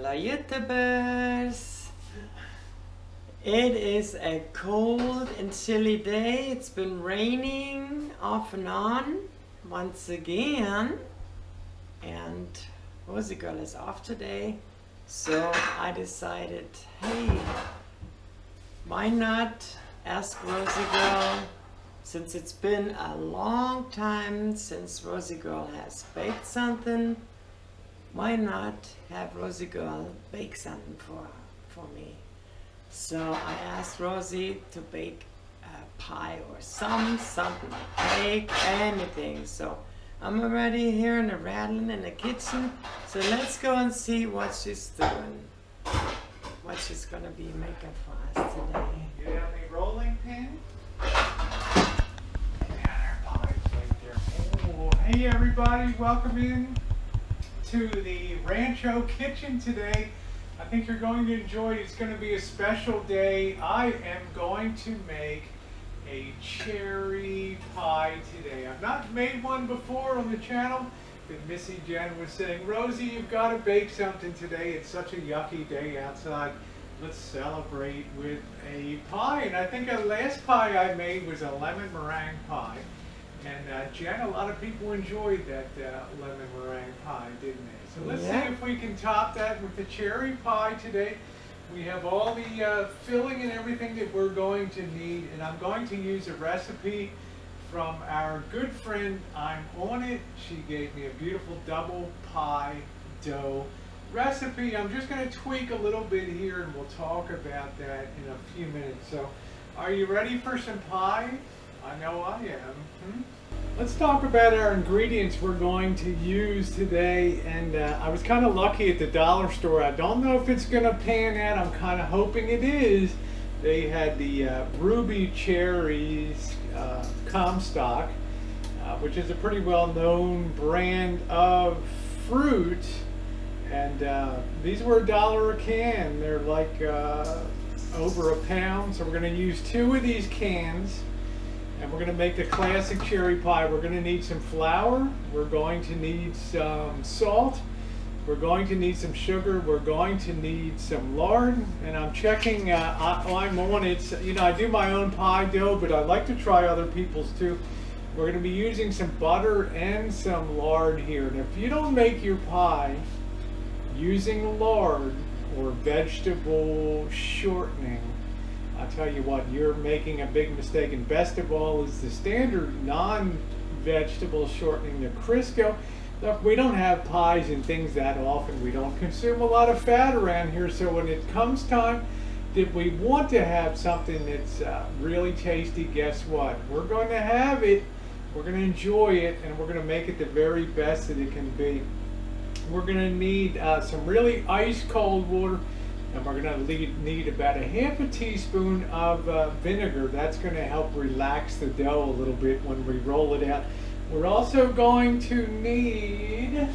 Hello YouTubers! It is a cold and chilly day. It's been raining off and on once again, and Rosie girl is off today, so I decided, hey, why not ask Rosie girl, since it's been a long time since Rosie girl has baked something, why not have Rosie girl bake something for me? So I asked Rosie to bake a pie or something, cake, anything. So I'm already hearing a rattling in the kitchen. So let's go and see what she's doing, what she's gonna be making for us today. You have a rolling pin? And our pie's right there. Oh, hey everybody, welcome in to the Rancho kitchen today. I think you're going to enjoy it. It's going to be a special day. I am going to make a cherry pie today. I've not made one before on the channel, but Missy Jen was saying, Rosie, you've got to bake something today. It's such a yucky day outside. Let's celebrate with a pie. And I think the last pie I made was a lemon meringue pie. And Jen, a lot of people enjoyed that lemon meringue pie, didn't they? So let's see if we can top that with the cherry pie today. We have all the filling and everything that we're going to need, and I'm going to use a recipe from our good friend I'm On It. She gave me a beautiful double pie dough recipe. I'm just going to tweak a little bit here, and we'll talk about that in a few minutes. So are you ready for some pie? I know I am. Let's talk about our ingredients we're going to use today. And I was kind of lucky at the dollar store. I don't know if it's going to pan out. I'm kind of hoping it is. They had the Ruby Cherries Comstock, which is a pretty well-known brand of fruit. And these were $1 a can. They're like over a pound. So we're going to use 2 of these cans. And we're going to make the classic cherry pie. We're going to need some flour. We're going to need some salt. We're going to need some sugar. We're going to need some lard. And I'm checking, I'm on it. You know, I do my own pie dough, but I like to try other people's too. We're going to be using some butter and some lard here. And if you don't make your pie using lard or vegetable shortening, I'll tell you what, you're making a big mistake. And best of all is the standard non-vegetable shortening, the Crisco. Look, we don't have pies and things that often. We don't consume a lot of fat around here. So when it comes time that we want to have something that's really tasty, guess what? We're going to have it. We're going to enjoy it, and we're going to make it the very best that it can be. We're going to need some really ice cold water. And we're going to need about a half a teaspoon of vinegar. That's going to help relax the dough a little bit when we roll it out. We're also going to need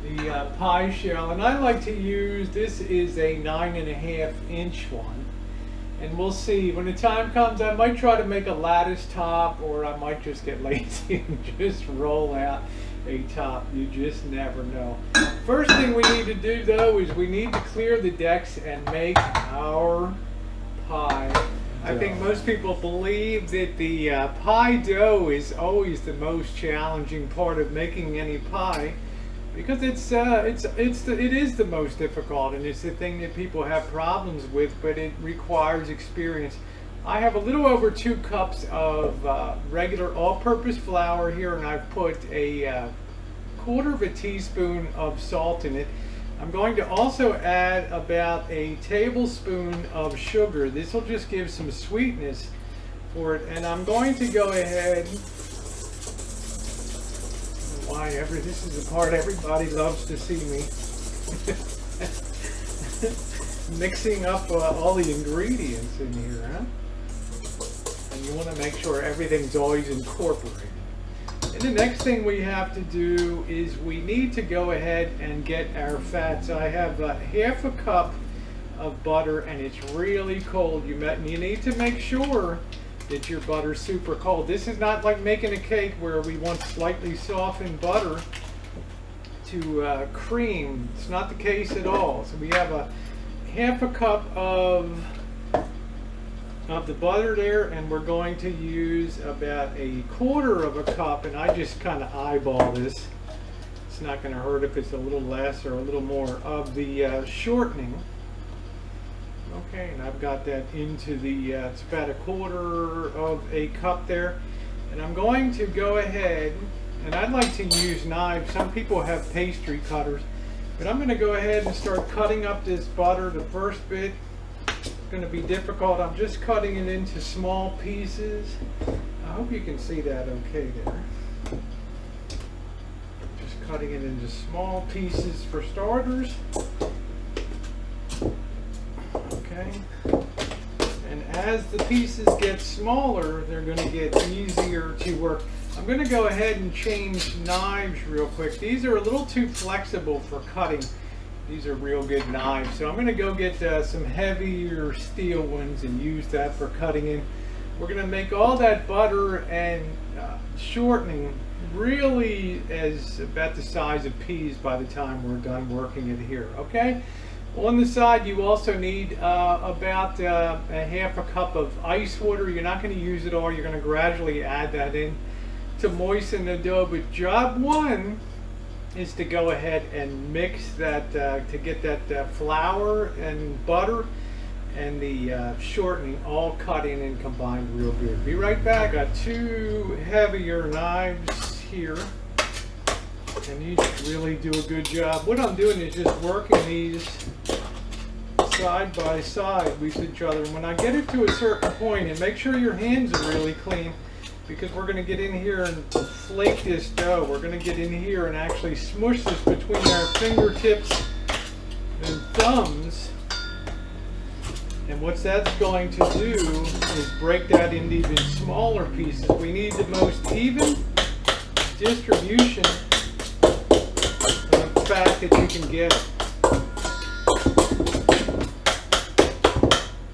the pie shell. And I like to use, this is a 9.5 inch one. And we'll see, when the time comes, I might try to make a lattice top, or I might just get lazy and just roll out a top. You just never know. First thing we need to do though is we need to clear the decks and make our pie. I think most people believe that the pie dough is always the most challenging part of making any pie, because it is the most difficult, and it's the thing that people have problems with, but it requires experience. I have a little over 2 cups of regular all-purpose flour here, and I've put a 1/4 teaspoon of salt in it. I'm going to also add about a tablespoon of sugar. This will just give some sweetness for it, and I'm going to go ahead. This is the part everybody loves to see me mixing up all the ingredients in here, huh? And you want to make sure everything's always incorporated. And the next thing we have to do is we need to go ahead and get our fats. I have half a cup of butter, and it's really cold. You need to make sure that your butter's super cold. This is not like making a cake where we want slightly softened butter to cream. It's not the case at all. So we have a half a cup of the butter there, and we're going to use about a quarter of a cup, and I just kind of eyeball this. It's not going to hurt if it's a little less or a little more of the shortening. Okay, and I've got that into the, it's about a quarter of a cup there. And I'm going to go ahead, and I'd like to use knives. Some people have pastry cutters, but I'm going to go ahead and start cutting up this butter. The first bit is going to be difficult. I'm just cutting it into small pieces. I hope you can see that okay there. Just cutting it into small pieces for starters. Okay, and as the pieces get smaller, they're going to get easier to work. I'm going to go ahead and change knives real quick. These are a little too flexible for cutting. These are real good knives, so I'm going to go get some heavier steel ones and use that for cutting in. We're going to make all that butter and shortening really as about the size of peas by the time we're done working it here. Okay. On the side, you also need about a half a cup of ice water. You're not going to use it all. You're going to gradually add that in to moisten the dough. But job one is to go ahead and mix that to get that flour and butter and the shortening all cut in and combined real good. Be right back. Got two heavier knives here, and these really do a good job. What I'm doing is just working these side by side with each other. And when I get it to a certain point, and make sure your hands are really clean, because we're going to get in here and flake this dough. We're going to get in here and actually smush this between our fingertips and thumbs. And what that's going to do is break that into even smaller pieces. We need the most even distribution of fat that you can get.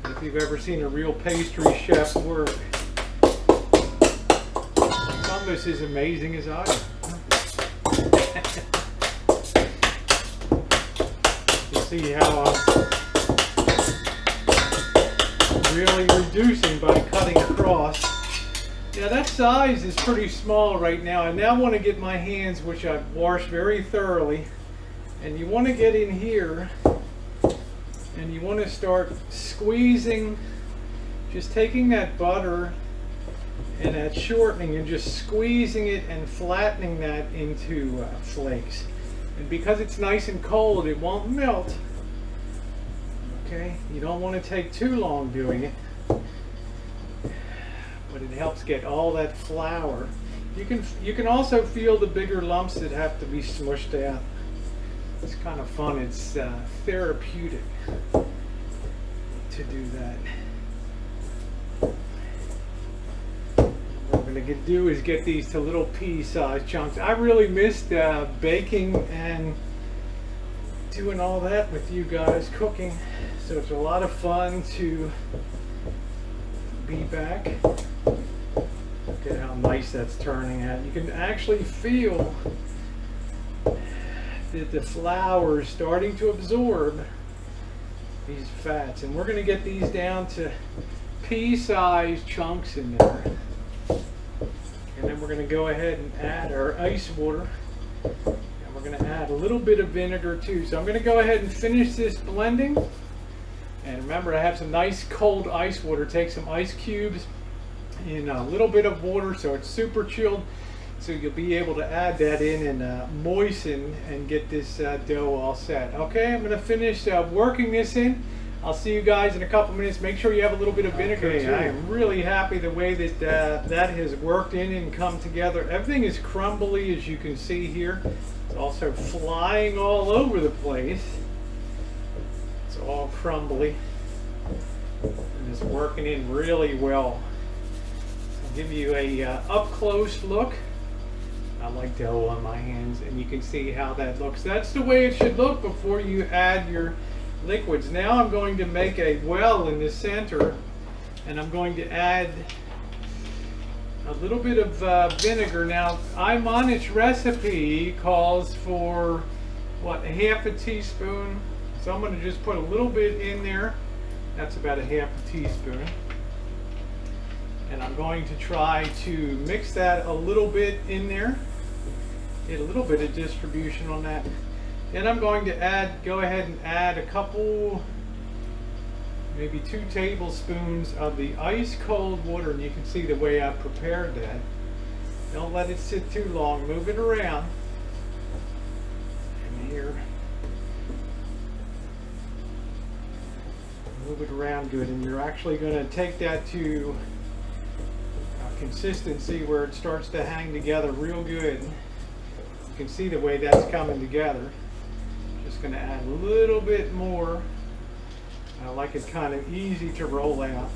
If you've ever seen a real pastry chef work, it's almost as amazing as I am. You see how I'm really reducing by cutting across. Now that size is pretty small right now. I now want to get my hands, which I've washed very thoroughly, and you want to get in here and you want to start squeezing, just taking that butter and that shortening and just squeezing it and flattening that into flakes. And because it's nice and cold, it won't melt. Okay, you don't want to take too long doing it, but it helps get all that flour. You can also feel the bigger lumps that have to be smushed out. It's kind of fun. It's therapeutic to do that. What we're going to do is get these to little pea-sized chunks. I really missed baking and doing all that with you guys, cooking. So it's a lot of fun to be back. Look at how nice that's turning out. You can actually feel that the flour is starting to absorb these fats, and we're going to get these down to pea-sized chunks in there. And then we're going to go ahead and add our ice water, and we're going to add a little bit of vinegar too. So I'm going to go ahead and finish this blending. And remember, I have some nice cold ice water. Take some ice cubes in a little bit of water so it's super chilled. So you'll be able to add that in and moisten and get this dough all set. Okay, I'm going to finish working this in. I'll see you guys in a couple minutes. Make sure you have a little bit of vinegar too. I am really happy the way that that has worked in and come together. Everything is crumbly, as you can see here. It's also flying all over the place. It's all crumbly. And it's working in really well. I'll give you a up close look. I like dough on my hands, and you can see how that looks. That's the way it should look before you add your liquids. Now I'm going to make a well in the center, and I'm going to add a little bit of vinegar. Now, I'm on its recipe calls for, what, a half a teaspoon. So I'm going to just put a little bit in there. That's about a half a teaspoon. And I'm going to try to mix that a little bit in there. Get a little bit of distribution on that. Then I'm going to go ahead and add a couple, maybe 2 tablespoons of the ice cold water. And you can see the way I prepared that. Don't let it sit too long. Move it around. And here. Move it around good. And you're actually going to take that to consistency where it starts to hang together real good. You can see the way that's coming together. Just going to add a little bit more. I like it kind of easy to roll out.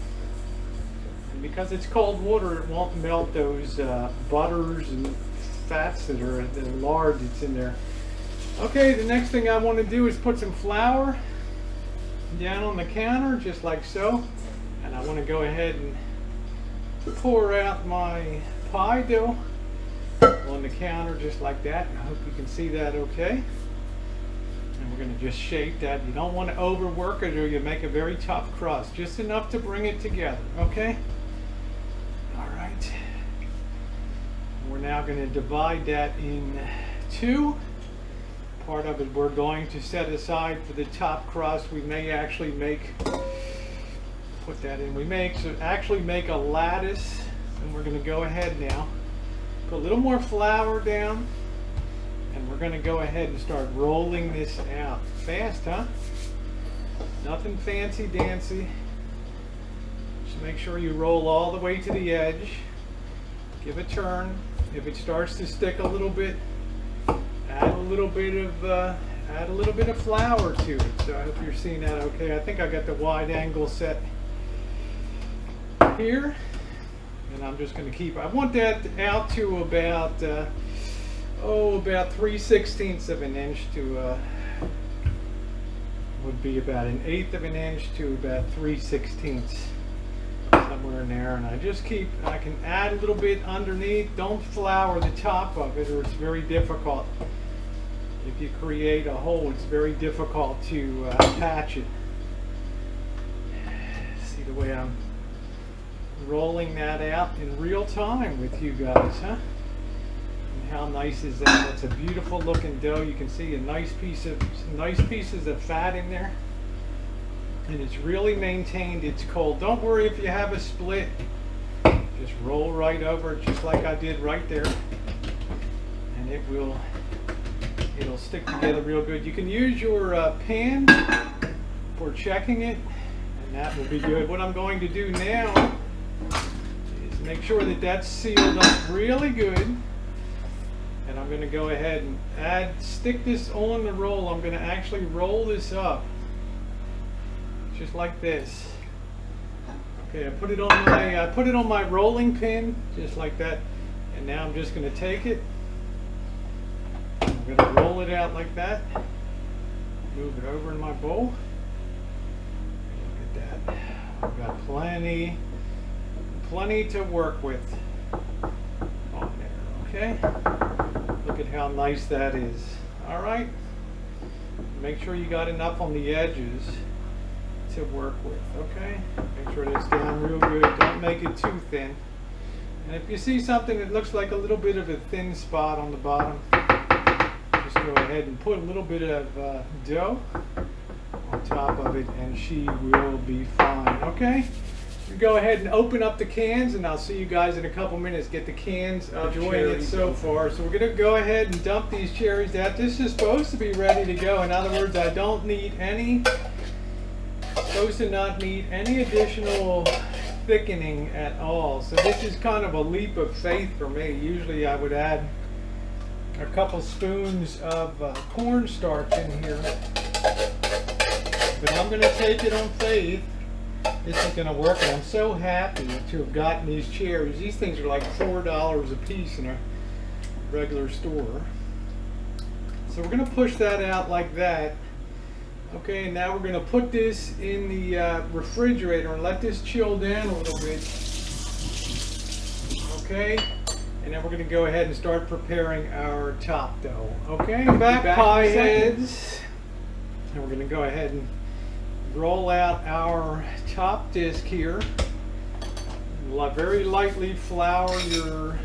And because it's cold water, it won't melt those butters and fats that are the lard that's in there. Okay, the next thing I want to do is put some flour down on the counter, just like so. And I want to go ahead and pour out my pie dough on the counter just like that. I hope you can see that okay. And we're going to just shape that. You don't want to overwork it or you make a very tough crust. Just enough to bring it together, okay? All right. We're now going to divide that in 2. Part of it we're going to set aside for the top crust. We may actually put that in. We actually make a lattice, and we're going to go ahead now, put a little more flour down, and we're going to go ahead and start rolling this out. Fast, huh? Nothing fancy dancy. Just make sure you roll all the way to the edge. Give a turn. If it starts to stick a little bit, add a little bit of flour to it. So I hope you're seeing that okay. I think I got the wide angle set here, and I'm just going to keep, I want that out to about about 3/16 of an inch to would be about 1/8 of an inch to about 3/16, somewhere in there. And I just keep, I can add a little bit underneath. Don't flour the top of it or it's very difficult. If you create a hole, it's very difficult to patch it. See the way I'm rolling that out in real time with you guys, huh? And how nice is that? That's a beautiful looking dough. You can see a nice pieces of fat in there, and it's really maintained its cold. Don't worry if you have a split. Just roll right over it, just like I did right there, and it'll stick together real good. You can use your pan for checking it, and that will be good. What I'm going to do now is make sure that that's sealed up really good, and I'm going to go ahead and stick this on the roll. I'm going to actually roll this up just like this. Okay, I put it on my rolling pin just like that, and now I'm just going to take it. I'm going to roll it out like that. Move it over in my bowl. Look at that. I've got plenty to work with on there, okay? Look at how nice that is. All right. Make sure you got enough on the edges to work with, okay? Make sure that's down real good. Don't make it too thin. And if you see something that looks like a little bit of a thin spot on the bottom, just go ahead and put a little bit of dough on top of it and she will be fine, okay? You go ahead and open up the cans, and I'll see you guys in a couple minutes. Get the cans enjoying it so far. So we're going to go ahead and dump these cherries out. This is supposed to be ready to go. In other words, I don't need any, supposed to not need any additional thickening at all. So this is kind of a leap of faith for me. Usually I would add a couple spoons of cornstarch in here, but I'm going to take it on faith. This is going to work, and I'm so happy to have gotten these cherries. These things are like $4 a piece in a regular store. So we're going to push that out like that. Okay, and now we're going to put this in the refrigerator and let this chill down a little bit. Okay, and then we're going to go ahead and start preparing our top dough. Okay, back pie heads. And we're going to go ahead and roll out our top disc here. Very lightly flour your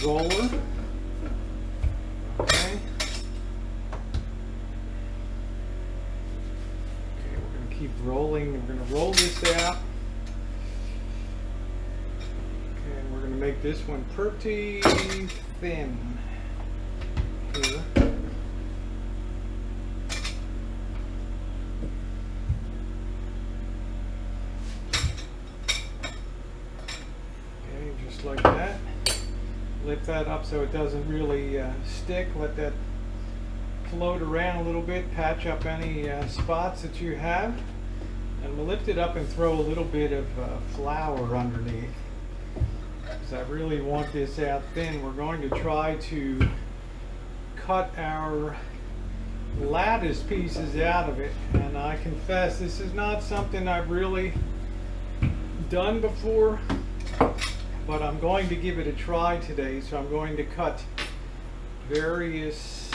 roller. Okay. Okay, we're going to keep rolling. We're going to roll this out. Okay, and we're going to make this one pretty thin here. Like that. Lift that up so it doesn't really stick. Let that float around a little bit. Patch up any spots that you have. And we'll lift it up and throw a little bit of flour underneath. Because I really want this out thin. We're going to try to cut our lattice pieces out of it. And I confess this is not something I've really done before. But I'm going to give it a try today, so I'm going to cut various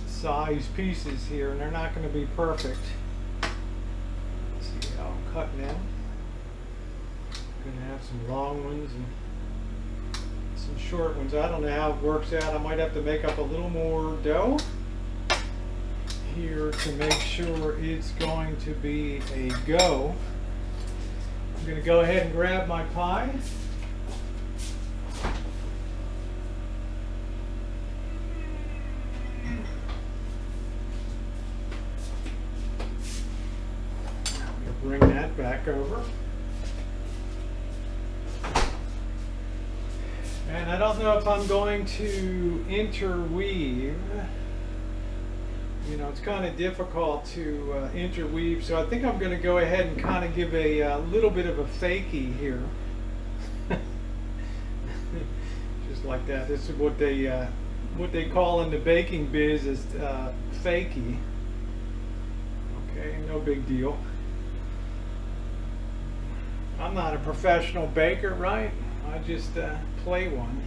size pieces here, and they're not going to be perfect. Let's see how I'm cutting them. I'm going to have some long ones and some short ones. I don't know how it works out. I might have to make up a little more dough here to make sure it's going to be a go. I'm going to go ahead and grab my pie. I'm going to bring that back over. And I don't know if I'm going to interweave. You know, it's kind of difficult to interweave, so I think I'm going to go ahead and kind of give a little bit of a fakie here. Just like that. This is what they call in the baking biz is fakie. Okay, no big deal. I'm not a professional baker, right? I just play one.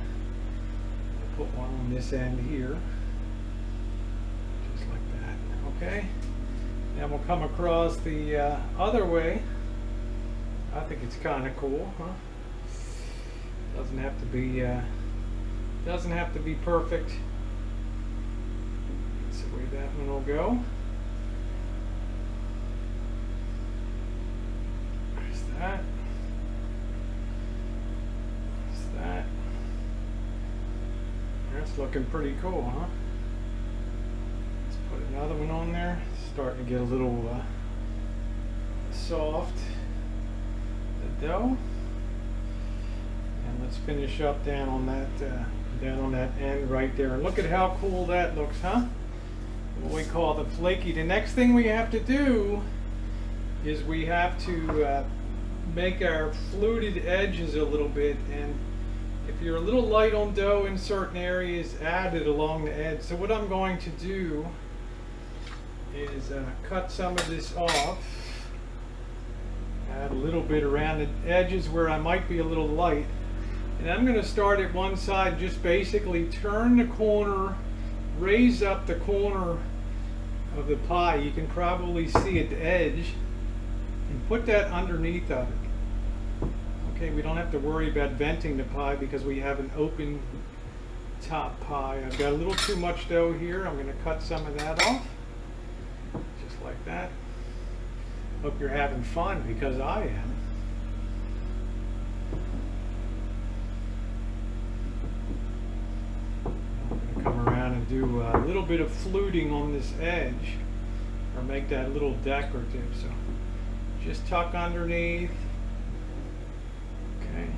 I'll put one on this end here. Okay, now we'll come across the other way. I think it's kind of cool, huh? Doesn't have to be perfect. That's the way that one will go. There's that. There's that. That's looking pretty cool, huh? Put another one on there. It's starting to get a little soft, the dough. And let's finish up down on that end right there. And look at how cool that looks, huh? What we call the flaky. The next thing we have to do is we have to make our fluted edges a little bit. And if you're a little light on dough in certain areas, add it along the edge. So what I'm going to do is cut some of this off, add a little bit around the edges where I might be a little light, and I'm going to start at one side, just basically turn the corner, raise up the corner of the pie. You can probably see at the edge, and put that underneath of it. Okay, we don't have to worry about venting the pie because we have an open top pie. I've got a little too much dough here. I'm going to cut some of that off. Just like that. Hope you're having fun because I am. I'm going to come around and do a little bit of fluting on this edge, or make that a little decorative. So just tuck underneath. Okay.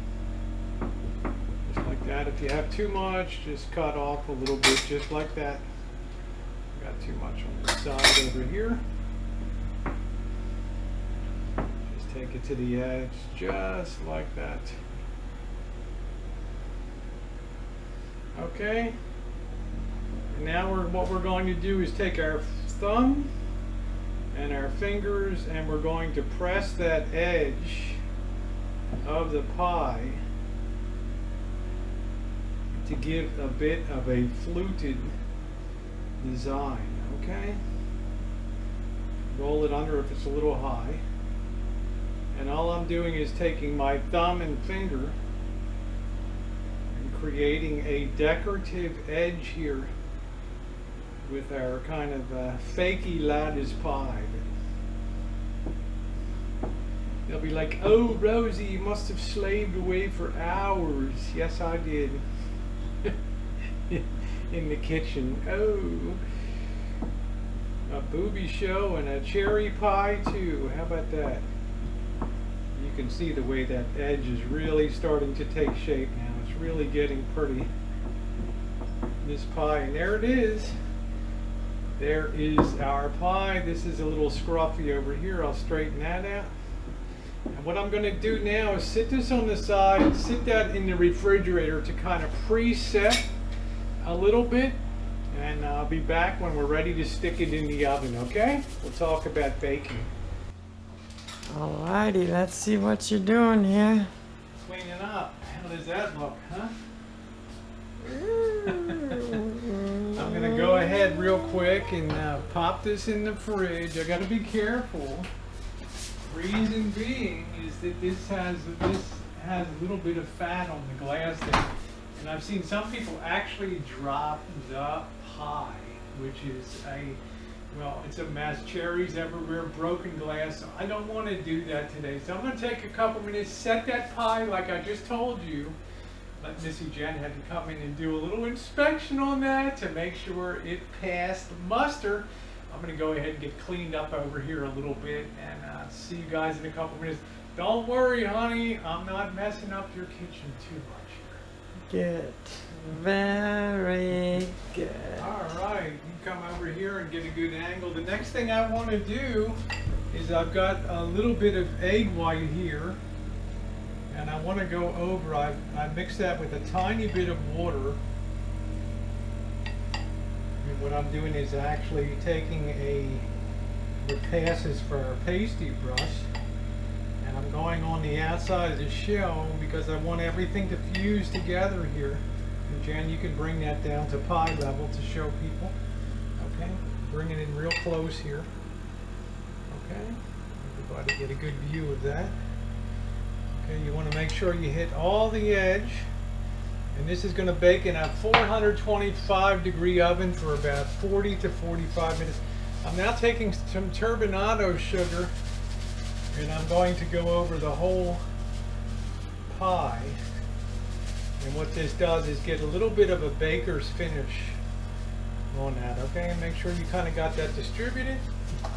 Just like that. If you have too much, just cut off a little bit, just like that. Got too much on the side over here. Just take it to the edge, just like that. Okay. And now what we're going to do is take our thumb and our fingers, and we're going to press that edge of the pie to give a bit of a fluted design, okay? Roll it under if it's a little high. And all I'm doing is taking my thumb and finger and creating a decorative edge here with our kind of fakey lattice pie. They'll be like, "Oh, Rosie, you must have slaved away for hours." Yes, I did. In the kitchen. Oh, a booby show and a cherry pie too. How about that? You can see the way that edge is really starting to take shape now. It's really getting pretty. This pie, and there it is. There is our pie. This is a little scruffy over here. I'll straighten that out. And what I'm going to do now is sit this on the side, sit that in the refrigerator to kind of preset a little bit, and I'll be back when we're ready to stick it in the oven, okay? We'll talk about baking. Alrighty, let's see what you're doing here. Cleaning up. How does that look, huh? I'm going to go ahead real quick and pop this in the fridge. I got to be careful. Reason being is that this has a little bit of fat on the glass there, and I've seen some people actually drop the pie, which is it's a mess. Cherries everywhere, broken glass. So I don't want to do that today. So I'm going to take a couple minutes, set that pie like I just told you. Let Missy Jen had to come in and do a little inspection on that to make sure it passed muster. I'm going to go ahead and get cleaned up over here a little bit and see you guys in a couple minutes. Don't worry, honey. I'm not messing up your kitchen too much here. Good. Very good. All right. You come over here and get a good angle. The next thing I want to do is I've got a little bit of egg white here. And I want to go over, I mix that with a tiny bit of water. And what I'm doing is actually taking what passes for a pasty brush, and I'm going on the outside of the shell because I want everything to fuse together here. And Jen, you can bring that down to pie level to show people. Okay, bring it in real close here. Okay, everybody get a good view of that. Okay, you want to make sure you hit all the edge, and this is going to bake in a 425-degree oven for about 40 to 45 minutes. I'm now taking some turbinado sugar, and I'm going to go over the whole pie. And what this does is get a little bit of a baker's finish on that, okay? And make sure you kind of got that distributed.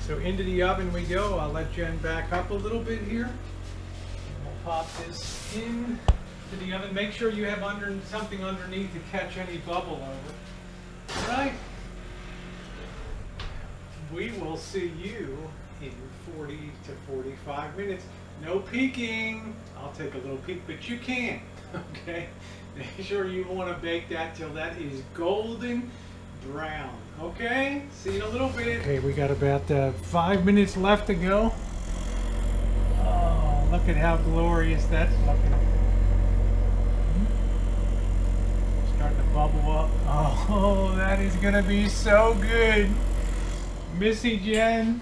So into the oven we go. I'll let Jen back up a little bit here. Pop this in to the oven. Make sure you have something underneath to catch any bubble over. All right. We will see you in 40 to 45 minutes. No peeking. I'll take a little peek, but you can. Okay. Make sure you want to bake that till that is golden brown. Okay. See you in a little bit. Okay, we got about 5 minutes left to go. Look at how glorious that's looking. Starting to bubble up. Oh, that is going to be so good. Missy Jen,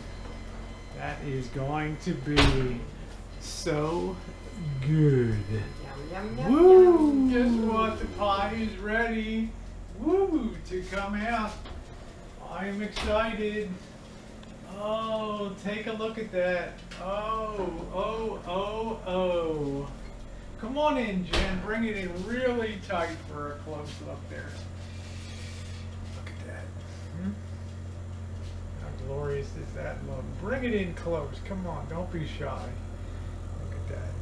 that is going to be so good. Yum, yum, Woo! yum. Guess what? The pie is ready. Woo! To come out. I am excited. Oh, take a look at that. Oh. Come on in, Jen. Bring it in really tight for a close look there. Look at that. How glorious is that look? Bring it in close. Come on, don't be shy. Look at that.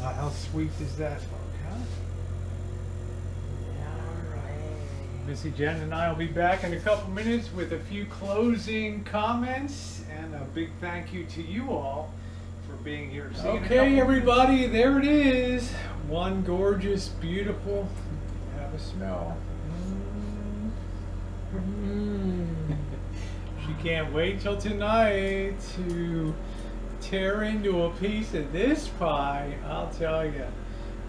Now, how sweet does that look, huh? Missy Jen and I will be back in a couple minutes with a few closing comments and a big thank you to you all for being here. Okay, everybody, there it is. One gorgeous, beautiful, have a smell. She can't wait till tonight to tear into a piece of this pie, I'll tell you.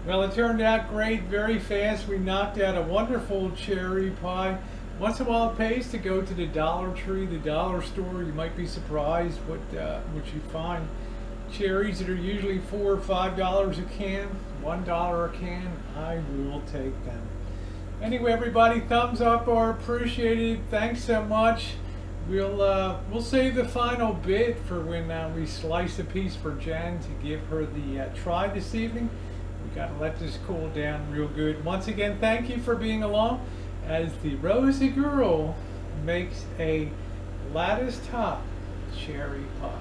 Well, it turned out great, very fast. We knocked out a wonderful cherry pie. Once in a while it pays to go to the Dollar Tree, the dollar store. You might be surprised what you find. Cherries that are usually $4 or $5 a can, $1 a can. I will take them. Anyway, everybody, thumbs up are appreciated. Thanks so much. We'll save the final bit for when we slice a piece for Jen to give her the try this evening. We gotta let this cool down real good. Once again, thank you for being along as the Rosie girl makes a lattice top cherry pie.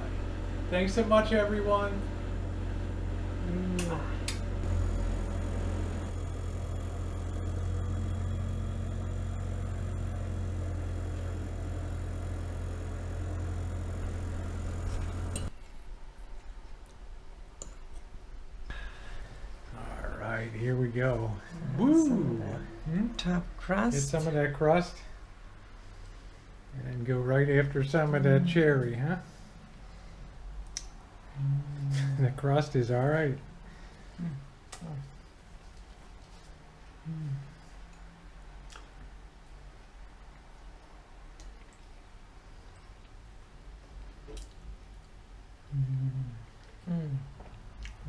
Thanks so much, everyone. All right, here we go. Woo! Top crust. Get some of that crust. And go right after some of that cherry, huh? The crust is all right.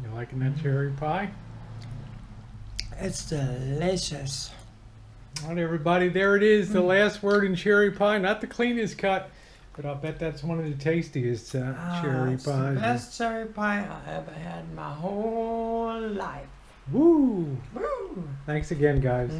You liking that cherry pie? It's delicious. All right, everybody, there it is. The last word in cherry pie. Not the cleanest cut, but I'll bet that's one of the tastiest cherry It's pies. the best cherry pie I ever had in my whole life. Woo! Woo! Thanks again, guys.